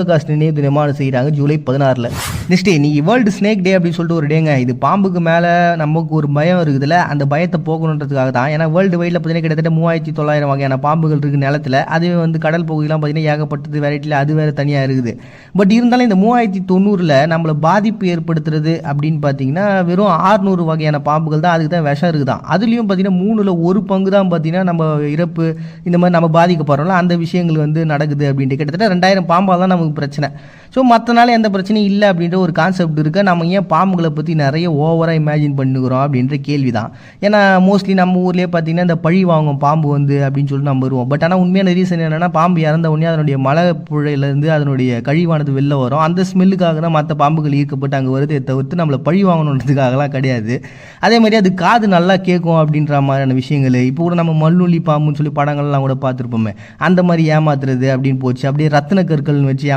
Cost நினைவு தினமாக செய்கிறாங்க ஜூலை 16. நெக்ஸ்ட் இன்னைக்கு வேர்ல்டு ஸ்னேக் டே அப்படின்னு சொல்லிட்டு ஒரு டேங்க. இது பாம்புக்கு மேலே நமக்கு ஒரு பயம் இருக்குதுல்ல, அந்த பயத்தை போகணுன்றதுக்காக தான். ஏன்னா வேர்ல்டு வைடில் பார்த்தீங்கன்னா கிட்டத்தட்ட 3900 வகையான பாம்புகள் இருக்குது நிலத்தில். அது வந்து கடல் பகுதியெலாம் பார்த்தீங்கன்னா ஏகப்பட்டது வெரைட்டியில் அது வேறு தனியாக இருக்குது. பட் இருந்தாலும் இந்த 3900ல் நம்மளை பாதிப்பு ஏற்படுத்துறது அப்படின்னு பார்த்தீங்கன்னா வெறும் 600 வகையான பாம்புகள் தான். அதுக்கு தான் விஷம் இருக்குதான். அதுலேயும் பார்த்தீங்கன்னா 3ல் 1 பங்கு தான் பார்த்தீங்கன்னா நம்ம இறப்பு இந்த மாதிரி நம்ம பாதிக்கப்படுறோம்ல அந்த விஷயங்கள் வந்து நடக்குது அப்படின்ட்டு. கிட்டத்தட்ட 2000 பாம்பால் தான் நமக்கு பிரச்சனை. ஸோ மற்றனால எந்த பிரச்சனையும் இல்லை அப்படின்ற ஒரு கான்செப்ட் இருக்குது. நம்ம ஏன் பாம்புகளை பற்றி நிறைய ஓவராக இமேஜின் பண்ணுகிறோம் அப்படின்ற கேள்வி தான். ஏன்னா மோஸ்ட்லி நம்ம ஊர்லேயே பார்த்தீங்கன்னா இந்த பழி வாங்கும் பாம்பு வந்து அப்படின்னு சொல்லிட்டு நம்ம வருவோம். பட் ஆனால் உண்மையான ரீசன் என்னென்னா பாம்பு இறந்த உடனே அதனுடைய மலைப்புழையிலேருந்து அதனுடைய கழிவானது வெளில வரும். அந்த ஸ்மெல்லுக்காக தான் மற்ற பாம்புகள் ஈர்க்கப்பட்டு அங்கே வருதே தவிர்த்து நம்மளை பழி வாங்கணுன்றதுக்காகலாம் கிடையாது. அதே மாதிரி அது காது நல்லா கேட்கும் அப்படின்ற மாதிரியான விஷயங்கள் இப்போ கூட நம்ம மல்லுள்ளி பாம்புன்னு சொல்லி படங்கள்லாம் கூட பார்த்துருப்போமே, அந்த மாதிரி ஏமாத்துறது அப்படின்னு போச்சு. அப்படியே ரத்தின கற்கள்னு வச்சு